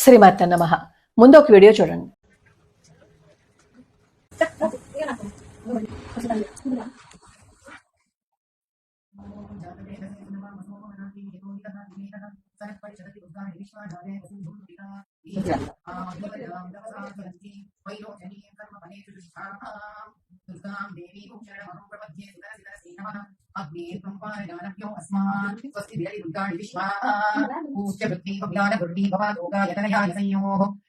శ్రీమతే నమః. ముందు ఒక వీడియో చూడండి.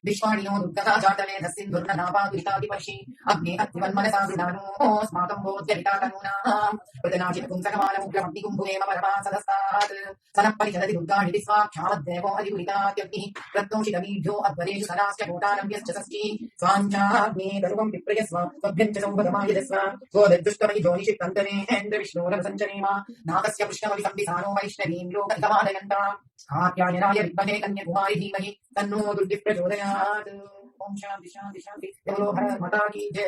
विश्वाणियो दुर्गता जातवे धस्सिन् दुर्गनापादुष्टादिपर्षि अग्ने अग्निवन्मनसाग्निदानोऽस्माकं बोध्यरितातनूनां प्रदनाचित् पुंसकमानमुग्रमग्निकुम्भुवेम परमासदस्तात् सनःपरिचलति दुर्गाणि स्वाक्षावद्देवो अधिगुरितात्यग्निः प्रत्नोषितमीढ्यो अध्वरेषु सदाश्च कोटानव्यश्च षष्ठी स्वाञ्चाग्ने गरुवं विप्रयस्व त्वभ्यञ्च सौभगमायजस्व गोदद्दुष्टमयि जोनिषिक्तन्तरे नागस्य पुष्णमवि संविधानो वैष्णवीं लोकनिगमादयन्ताम् आप्यायनाय विद्महे कन्याकुमारी धीमहि तन्नो दुर्गिः प्रचोदयात्। ओम शांति शांति शांति। बोलो भारत माता की जय।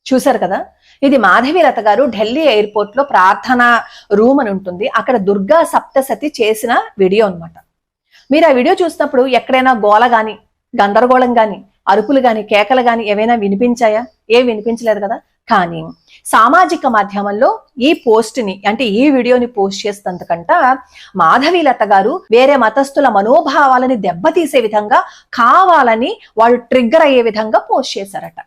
చూశారు కదా, ఇది మాధవీలత గారు ఢిల్లీ ఎయిర్పోర్ట్ లో ప్రార్థన రూమ్ అని ఉంటుంది, అక్కడ దుర్గా సప్తసతి చేసిన వీడియో అన్నమాట. మీరు ఆ వీడియో చూసినప్పుడు ఎక్కడైనా గోల గాని, గందరగోళం గాని, అరుపులు గాని, కేకలు గాని ఏవైనా వినిపించాయా? ఏం వినిపించలేదు కదా. కానీ సామాజిక మాధ్యమంలో ఈ పోస్ట్ ని, అంటే ఈ వీడియోని పోస్ట్ చేసినందుకంట మాధవీలత గారు వేరే మతస్థుల మనోభావాలని దెబ్బతీసే విధంగా, కావాలని వాళ్ళు ట్రిగ్గర్ అయ్యే విధంగా పోస్ట్ చేశారట.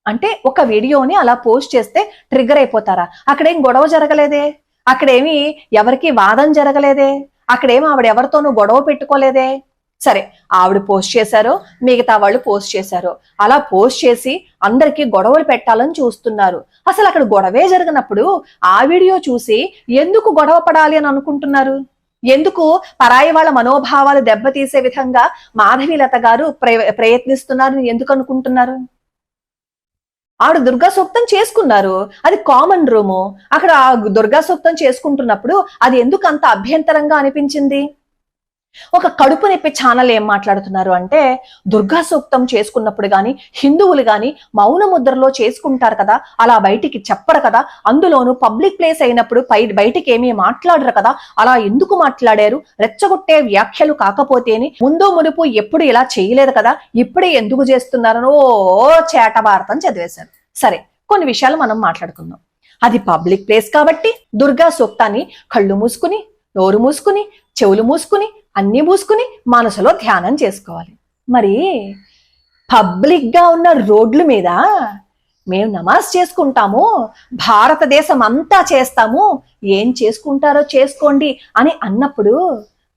అంటే ఒక వీడియోని అలా పోస్ట్ చేస్తే ట్రిగ్గర్ అయిపోతారా? అక్కడేం గొడవ జరగలేదే, అక్కడేమి ఎవరికి వాదం జరగలేదే, అక్కడేమి ఆవిడ ఎవరితోనూ గొడవ పెట్టుకోలేదే. సరే, ఆవిడ పోస్ట్ చేశారో మిగతా వాళ్ళు పోస్ట్ చేశారో, అలా పోస్ట్ చేసి అందరికీ గొడవలు పెట్టాలని చూస్తున్నారు. అసలు అక్కడ గొడవే జరిగినప్పుడు ఆ వీడియో చూసి ఎందుకు గొడవ పడాలి అని అనుకుంటున్నారు? ఎందుకు పరాయి వాళ్ళ మనోభావాలు దెబ్బతీసే విధంగా మాధవీలత గారు ప్రయత్నిస్తున్నారని ఎందుకు అనుకుంటున్నారు? ఆవిడ దుర్గా సూక్తం చేసుకున్నారు, అది కామన్ రూము. అక్కడ దుర్గా సూక్తం చేసుకుంటున్నప్పుడు అది ఎందుకు అంత అభ్యంతరంగా అనిపించింది? ఒక కడుపు నొప్పి ఛానల్ ఏం మాట్లాడుతున్నారు అంటే, దుర్గా సూక్తం చేసుకున్నప్పుడు గాని హిందువులు గాని మౌన ముద్రలో చేసుకుంటారు కదా, అలా బయటికి చెప్పరు కదా, అందులోనూ పబ్లిక్ ప్లేస్ అయినప్పుడు బయటికి ఏమీ మాట్లాడరు కదా, అలా ఎందుకు మాట్లాడారు? రెచ్చగొట్టే వ్యాఖ్యలు కాకపోతేని ముందు మునుపు ఎప్పుడు ఇలా చేయలేదు కదా, ఇప్పుడే ఎందుకు చేస్తున్నారనో చేట భారతం చదివేశారు. సరే, కొన్ని విషయాలు మనం మాట్లాడుకుందాం. అది పబ్లిక్ ప్లేస్ కాబట్టి దుర్గా సూక్తాన్ని కళ్ళు మూసుకుని, నోరు మూసుకుని, చెవులు మూసుకుని, అన్ని మూసుకుని మనసులో ధ్యానం చేసుకోవాలి. మరి పబ్లిక్ గా ఉన్న రోడ్ల మీద మేము నమాజ్ చేసుకుంటాము, భారతదేశం అంతా చేస్తాము, ఏం చేసుకుంటారో చేసుకోండి అని అన్నప్పుడు,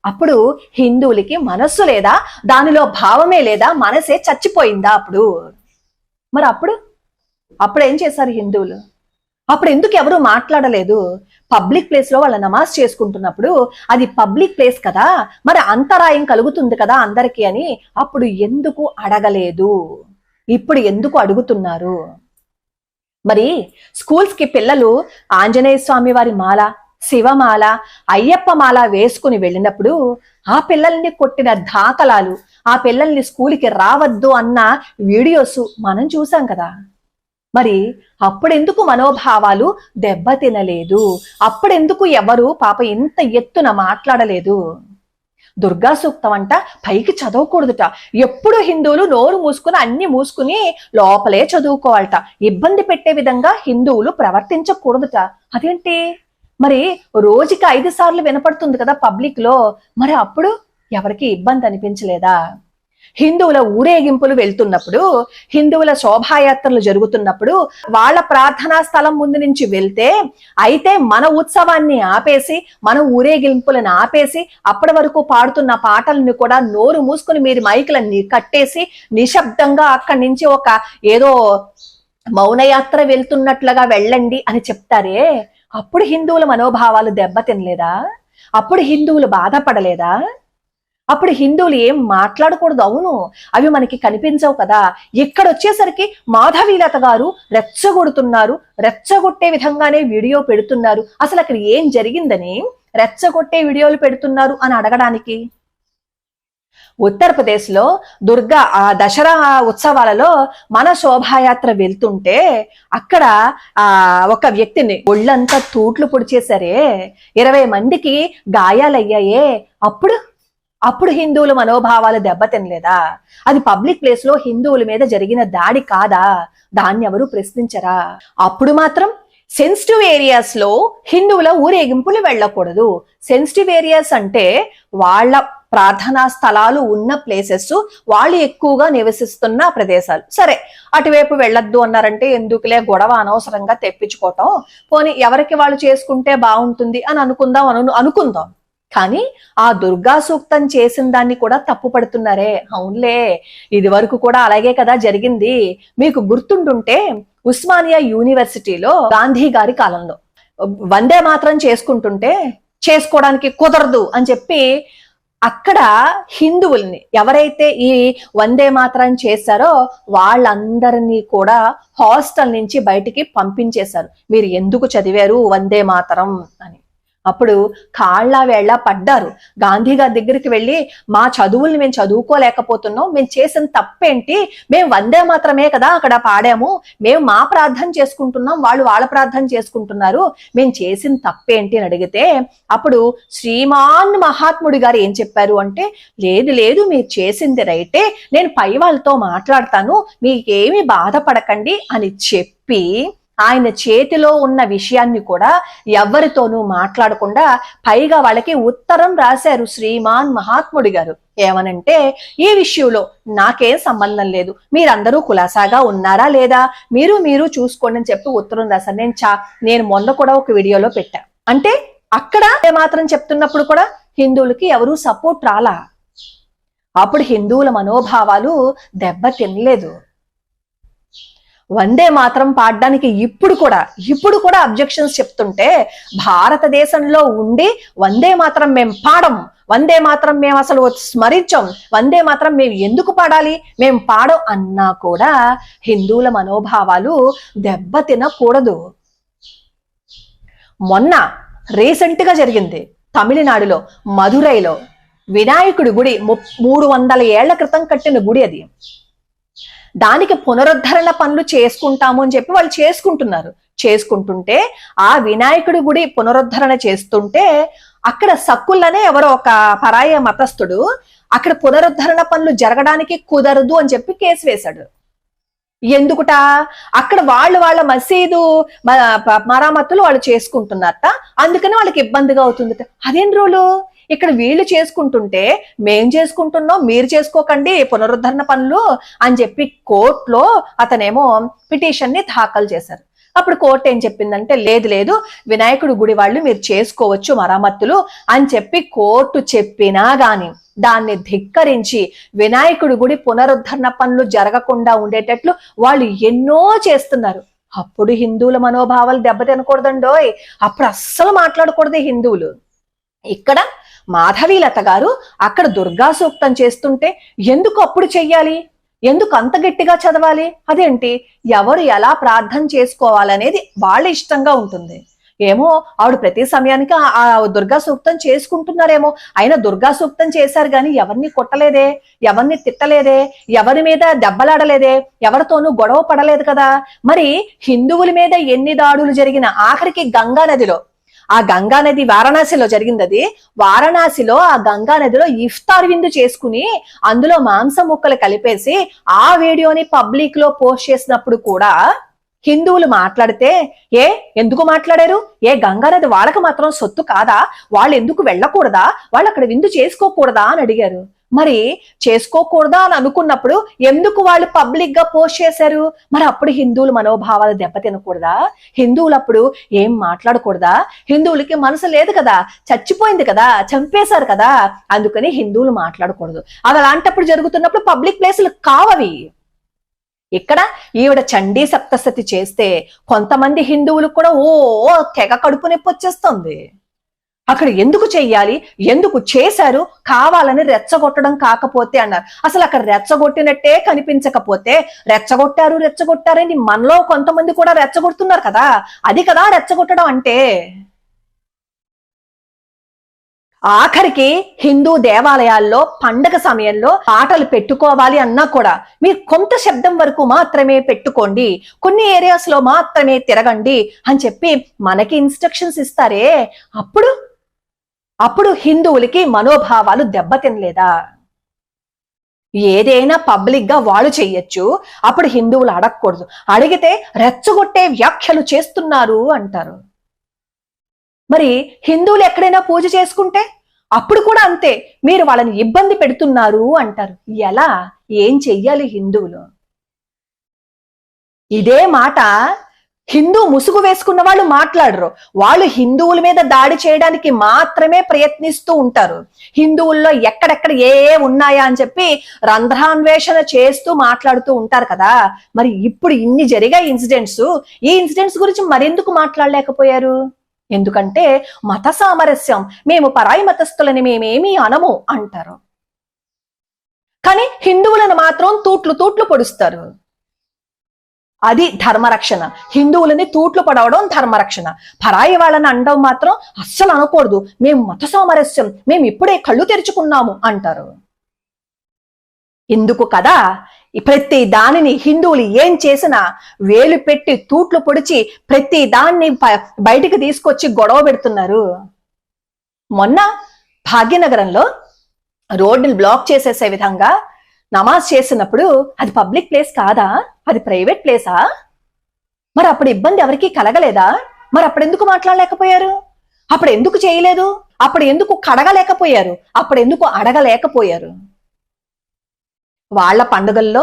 అప్పుడు హిందువులకి మనస్సు లేదా? దానిలో భావమే లేదా? మనసే చచ్చిపోయిందా అప్పుడు? మరి అప్పుడు ఏం చేశారు హిందువులు? అప్పుడు ఎందుకు ఎవరు మాట్లాడలేదు? పబ్లిక్ ప్లేస్ లో వాళ్ళ నమాజ్ చేసుకుంటున్నప్పుడు అది పబ్లిక్ ప్లేస్ కదా, మరి అంతరాయం కలుగుతుంది కదా అందరికీ అని అప్పుడు ఎందుకు అడగలేదు? ఇప్పుడు ఎందుకు అడుగుతున్నారు? మరి స్కూల్స్ కి పిల్లలు ఆంజనేయ స్వామి వారి మాల, శివమాల, అయ్యప్ప మాల వేసుకుని వెళ్ళినప్పుడు ఆ పిల్లల్ని కొట్టిన దాఖలాలు, ఆ పిల్లల్ని స్కూల్కి రావద్దు అన్న వీడియోస్ మనం చూసాం కదా. మరి అప్పుడెందుకు మనోభావాలు దెబ్బతినలేదు? అప్పుడెందుకు ఎవరు పాప ఇంత ఎత్తున మాట్లాడలేదు? దుర్గా సూక్తం అంట పైకి చదవకూడదుట. ఎప్పుడు హిందువులు నోరు మూసుకుని అన్ని మూసుకుని లోపలే చదువుకోవాలట. ఇబ్బంది పెట్టే విధంగా హిందువులు ప్రవర్తించకూడదుట. అదేంటి మరి? రోజుకి 5 సార్లు వినపడుతుంది కదా పబ్లిక్ లో, మరి అప్పుడు ఎవరికి ఇబ్బంది అనిపించలేదా? హిందువుల ఊరేగింపులు వెళ్తున్నప్పుడు, హిందువుల శోభాయాత్రలు జరుగుతున్నప్పుడు వాళ్ళ ప్రార్థనా స్థలం ముందు నుంచి వెళ్తే, అయితే మన ఉత్సవాన్ని ఆపేసి, మన ఊరేగింపులను ఆపేసి, అప్పటి వరకు పాడుతున్న పాటలను కూడా నోరు మూసుకుని మీరు మైకులన్నీ కట్టేసి నిశ్శబ్దంగా అక్కడి నుంచి ఒక ఏదో మౌనయాత్ర వెళ్తున్నట్లుగా వెళ్ళండి అని చెప్తారే, అప్పుడు హిందువుల మనోభావాలు దెబ్బతినలేదా? అప్పుడు హిందువులు బాధపడలేదా? అప్పుడు హిందువులు ఏం మాట్లాడకూడదు? అవును, అవి మనకి కనిపించవు కదా. ఇక్కడ వచ్చేసరికి మాధవీలత గారు రెచ్చగొడుతున్నారు, రెచ్చగొట్టే విధంగానే వీడియో పెడుతున్నారు. అసలు అక్కడ ఏం జరిగిందని రెచ్చగొట్టే వీడియోలు పెడుతున్నారు అని అడగడానికి ఉత్తరప్రదేశ్ లో దుర్గా ఆ దసరా ఉత్సవాలలో మన శోభాయాత్ర వెళ్తుంటే అక్కడ ఒక వ్యక్తిని ఒళ్ళంతా తూట్లు పొడిచేశారే, 20 మందికి గాయాలయ్యాయే. అప్పుడు హిందువుల మనోభావాలు దెబ్బతినలేదా? అది పబ్లిక్ ప్లేస్ లో హిందువుల మీద జరిగిన దాడి కాదా? దాన్ని ఎవరు ప్రశ్నించరా? అప్పుడు మాత్రం సెన్సిటివ్ ఏరియాస్ లో హిందువుల ఊరేగింపులు వెళ్ళకూడదు. సెన్సిటివ్ ఏరియాస్ అంటే వాళ్ళ ప్రార్థనా స్థలాలు ఉన్న ప్లేసెస్, వాళ్ళు ఎక్కువగా నివసిస్తున్న ప్రదేశాలు. సరే, అటువైపు వెళ్ళొద్దు అన్నారంటే ఎందుకులే గొడవ అనవసరంగా తెప్పించుకోవటం, పోనీ ఎవరికి వాళ్ళు చేసుకుంటే బాగుంటుంది అని అనుకుందాం. కానీ ఆ దుర్గా సూక్తం చేసిన దాన్ని కూడా తప్పు పడుతున్నారే. అవునులే, ఇది వరకు కూడా అలాగే కదా జరిగింది. మీకు గుర్తుంటుంటే ఉస్మానియా యూనివర్సిటీలో గాంధీ గారి కాలంలో వందే మాత్రం చేసుకుంటుంటే చేసుకోవడానికి కుదరదు అని చెప్పి అక్కడ హిందువుల్ని ఎవరైతే ఈ వందే మాత్రం చేశారో వాళ్ళందరినీ కూడా హాస్టల్ నుంచి బయటికి పంపించేశారు. మీరు ఎందుకు చదివారు వందే మాతరం అని. అప్పుడు కాళ్ళ వేళ్ళ పడ్డారు. గాంధీ గారి దగ్గరికి వెళ్ళి, మా చదువుల్ని మేము చదువుకోలేకపోతున్నాం, మేము చేసిన తప్పేంటి, మేము వందే మాత్రమే కదా అక్కడ పాడాము, మేము మా ప్రార్థన చేసుకుంటున్నాం, వాళ్ళు వాళ్ళ ప్రార్థన చేసుకుంటున్నారు, మేము చేసిన తప్పేంటి అని అడిగితే అప్పుడు శ్రీమాన్ మహాత్ముడి గారు ఏం చెప్పారు అంటే, లేదు మీరు చేసింది రైటే, నేను పై వాళ్ళతో మాట్లాడతాను, మీకేమీ బాధపడకండి అని చెప్పి ఆయన చేతిలో ఉన్న విషయాన్ని కూడా ఎవరితోనూ మాట్లాడకుండా పైగా వాళ్ళకి ఉత్తరం రాశారు శ్రీమాన్ మహాత్ముడి గారు. ఏమనంటే, ఈ విషయంలో నాకేం సంబంధం లేదు, మీరందరూ కులాసాగా ఉన్నారా లేదా మీరు చూసుకోండి అని చెప్పి ఉత్తరం రాశారు. నేను మొన్న కూడా ఒక వీడియోలో పెట్టా. అంటే అక్కడ మాత్రం చెప్తున్నప్పుడు కూడా హిందువులకి ఎవరూ సపోర్ట్ రాలా. అప్పుడు హిందువుల మనోభావాలు దెబ్బ తినలేదు. వందే మాత్రం పాడడానికి ఇప్పుడు కూడా అబ్జెక్షన్స్ చెప్తుంటే భారతదేశంలో ఉండి వందే మాత్రం మేము పాడం, వందే మాత్రం మేము అసలు స్మరించం, వందే మాత్రం మేము ఎందుకు పాడాలి, మేము పాడం అన్నా కూడా హిందువుల మనోభావాలు దెబ్బ తినకూడదు. మొన్న రీసెంట్ గా జరిగింది తమిళనాడులో మధురైలో వినాయకుడి గుడి, 300 ఏళ్ల క్రితం కట్టిన గుడి అది. దానికి పునరుద్ధరణ పనులు చేసుకుంటాము అని చెప్పి వాళ్ళు చేసుకుంటుంటే ఆ వినాయకుడి గుడి పునరుద్ధరణ చేస్తుంటే అక్కడ సక్కుల్లనే ఎవరో ఒక పరాయ మతస్థుడు అక్కడ పునరుద్ధరణ పనులు జరగడానికి కుదరదు అని చెప్పి కేసు వేశాడు. ఎందుకుట? అక్కడ వాళ్ళ మసీదు మరామతులు వాళ్ళు చేసుకుంటున్నారట, అందుకని వాళ్ళకి ఇబ్బందిగా అవుతుందట. అదేం రూలు? ఇక్కడ వీళ్ళు చేసుకుంటుంటే మేం చేసుకుంటున్నాం, మీరు చేసుకోకండి పునరుద్ధరణ పనులు అని చెప్పి కోర్టులో అతనేమో పిటిషన్ ని దాఖలు చేశారు. అప్పుడు కోర్టు ఏం చెప్పిందంటే, లేదు వినాయకుడి గుడి వాళ్ళు మీరు చేసుకోవచ్చు మరమ్మతులు అని చెప్పి కోర్టు చెప్పినా గాని దాన్ని ధిక్కరించి వినాయకుడి గుడి పునరుద్ధరణ పనులు జరగకుండా ఉండేటట్లు వాళ్ళు ఎన్నో చేస్తున్నారు. అప్పుడు హిందువుల మనోభావాలు దెబ్బతినకూడదండోయ్, అప్పుడు అస్సలు మాట్లాడకూడదు హిందువులు. ఇక్కడ మాధవీలత గారు అక్కడ దుర్గా సూక్తం చేస్తుంటే ఎందుకు అప్పుడు చెయ్యాలి, ఎందుకు అంత గట్టిగా చదవాలి? అదేంటి, ఎవరు ఎలా ప్రార్థన చేసుకోవాలనేది వాళ్ళ ఇష్టంగా ఉంటుంది. ఏమో ఆవిడ ప్రతి సమయానికి ఆ దుర్గా సూక్తం చేసుకుంటున్నారేమో. అయినా దుర్గా సూక్తం చేశారు కానీ ఎవరిని కొట్టలేదే, ఎవరిని తిట్టలేదే, ఎవరి మీద దెబ్బలాడలేదే, ఎవరితోనూ గొడవ పడలేదు కదా. మరి హిందువుల మీద ఎన్ని దాడులు జరిగిన ఆఖరికి గంగా నదిలో, ఆ గంగా నది వారణాసిలో జరిగింది. అది వారణాసిలో ఆ గంగా నదిలో ఇఫ్తార్ విందు చేసుకుని అందులో మాంసం ముక్కలు కలిపేసి ఆ వీడియోని పబ్లిక్ లో పోస్ట్ చేసినప్పుడు కూడా హిందువులు మాట్లాడితే ఎందుకు మాట్లాడారు? గంగా నది వాళ్ళకి మాత్రం సొత్తు కాదా? వాళ్ళు ఎందుకు వెళ్ళకూడదా? వాళ్ళు అక్కడ విందు చేసుకోకూడదా అని అడిగారు. మరి చేసుకోకూడదా అని అనుకున్నప్పుడు ఎందుకు వాళ్ళు పబ్లిక్ గా పోస్ట్ చేశారు? మరి అప్పుడు హిందువుల మనోభావాలు దెబ్బతినకూడదా? హిందువులు అప్పుడు ఏం మాట్లాడకూడదా? హిందువులకి మనసు లేదు కదా, చచ్చిపోయింది కదా, చంపేశారు కదా, అందుకని హిందువులు మాట్లాడకూడదు. అవి అలాంటప్పుడు జరుగుతున్నప్పుడు పబ్లిక్ ప్లేసులు కావవి. ఇక్కడ ఈవిడ చండీ సప్తశతి చేస్తే కొంతమంది హిందువులకు కూడా తెగ కడుపు నొప్పి వచ్చేస్తుంది. అక్కడ ఎందుకు చెయ్యాలి, ఎందుకు చేశారు, కావాలని రెచ్చగొట్టడం కాకపోతే అన్నారు. అసలు అక్కడ రెచ్చగొట్టినట్టే కనిపించకపోతే రెచ్చగొట్టారని మనలో కొంతమంది కూడా రెచ్చగొడుతున్నారు కదా, అది కదా రెచ్చగొట్టడం అంటే. ఆఖరికి హిందూ దేవాలయాల్లో పండగ సమయంలో పాటలు పెట్టుకోవాలి అన్నా కూడా మీరు కొంత శబ్దం వరకు మాత్రమే పెట్టుకోండి, కొన్ని ఏరియాస్ లో మాత్రమే తిరగండి అని చెప్పి మనకి ఇన్స్ట్రక్షన్స్ ఇస్తారే, అప్పుడు హిందువులకి మనోభావాలు దెబ్బతినలేదా? ఏదైనా పబ్లిక్ గా వాళ్ళు చెయ్యొచ్చు, అప్పుడు హిందువులు అడగకూడదు, అడిగితే రెచ్చగొట్టే వ్యాఖ్యలు చేస్తున్నారు అంటారు. మరి హిందువులు ఎక్కడైనా పూజ చేసుకుంటే అప్పుడు కూడా అంతే, మీరు వాళ్ళని ఇబ్బంది పెడుతున్నారు అంటారు. ఎలా, ఏం చెయ్యాలి హిందువులు? ఇదే మాట హిందూ ముసుగు వేసుకున్న వాళ్ళు మాట్లాడరు. వాళ్ళు హిందువుల మీద దాడి చేయడానికి మాత్రమే ప్రయత్నిస్తూ ఉంటారు. హిందువుల్లో ఎక్కడెక్కడ ఏ ఉన్నాయా అని చెప్పి రంధ్రాన్వేషణ చేస్తూ మాట్లాడుతూ ఉంటారు కదా. మరి ఇప్పుడు ఇన్ని జరిగే ఈ ఇన్సిడెంట్స్ గురించి మరెందుకు మాట్లాడలేకపోయారు? ఎందుకంటే మత సామరస్యం, మేము పరాయి మతస్థులని మేమేమీ అనము అంటారు. కానీ హిందువులను మాత్రం తూట్లు పొడుస్తారు. అది ధర్మరక్షణ. హిందువులని తూట్లు పడవడం ధర్మరక్షణ. పరాయి వాళ్ళని అనడం మాత్రం అస్సలు అనకూడదు, మేము మత సామరస్యం, మేము ఇప్పుడే కళ్ళు తెరుచుకున్నాము అంటారు. ఎందుకు కదా ప్రతి దానిని హిందువులు ఏం చేసినా వేలు పెట్టి తూట్లు పొడిచి ప్రతి దాన్ని బయటికి తీసుకొచ్చి గొడవ పెడుతున్నారు. మొన్న భాగ్యనగరంలో రోడ్డుని బ్లాక్ చేసేసే విధంగా నమాజ్ చేసినప్పుడు అది పబ్లిక్ ప్లేస్ కాదా, అది ప్రైవేట్ ప్లేసా? మరి అప్పుడు ఇబ్బంది ఎవరికి కలగలేదా? మరి అప్పుడెందుకు మాట్లాడలేకపోయారు? అప్పుడు ఎందుకు చేయలేదు? అప్పుడు ఎందుకు కడగలేకపోయారు? అప్పుడు ఎందుకు అడగలేకపోయారు? వాళ్ళ పండుగల్లో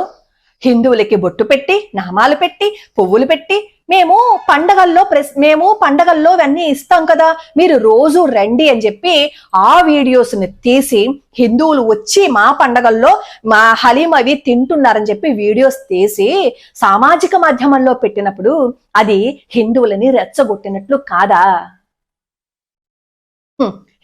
హిందువులకి బొట్టు పెట్టి, నామాలు పెట్టి, పువ్వులు పెట్టి, మేము పండగల్లో ఇవన్నీ ఇస్తాం కదా, మీరు రోజు రండి అని చెప్పి ఆ వీడియోస్ని తీసి హిందువులు వచ్చి మా పండగల్లో మా హలీం అవి తింటున్నారని చెప్పి వీడియోస్ తీసి సామాజిక మాధ్యమంలో పెట్టినప్పుడు అది హిందువులని రెచ్చగొట్టినట్లు కాదా?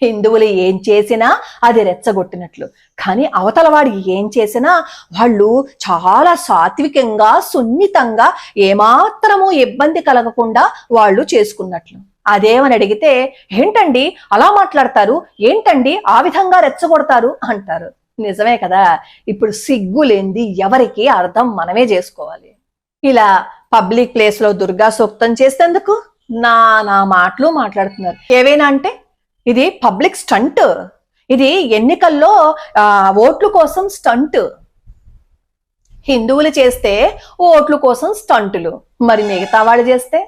హిందువులు ఏం చేసినా అది రెచ్చగొట్టినట్లు. కానీ అవతల వాడు ఏం చేసినా వాళ్ళు చాలా సాత్వికంగా, సున్నితంగా, ఏమాత్రము ఇబ్బంది కలగకుండా వాళ్ళు చేసుకున్నట్లు. అదేమని అడిగితే, ఏంటండి అలా మాట్లాడతారు, ఏంటండి ఆ విధంగా రెచ్చగొడతారు అంటారు. నిజమే కదా. ఇప్పుడు సిగ్గులేంది ఎవరికి అర్థం మనమే చేసుకోవాలి. ఇలా పబ్లిక్ ప్లేస్ లో దుర్గా సూక్తం చేసేందుకు నా మాటలు మాట్లాడుతున్నారు. ఏవైనా అంటే ఇది పబ్లిక్ స్టంట్, ఇది ఎన్నికల్లో ఓట్ల కోసం స్టంట్. హిందువులు చేస్తే ఓట్ల కోసం స్టంటులు, మరి మిగతా వాళ్ళు చేస్తే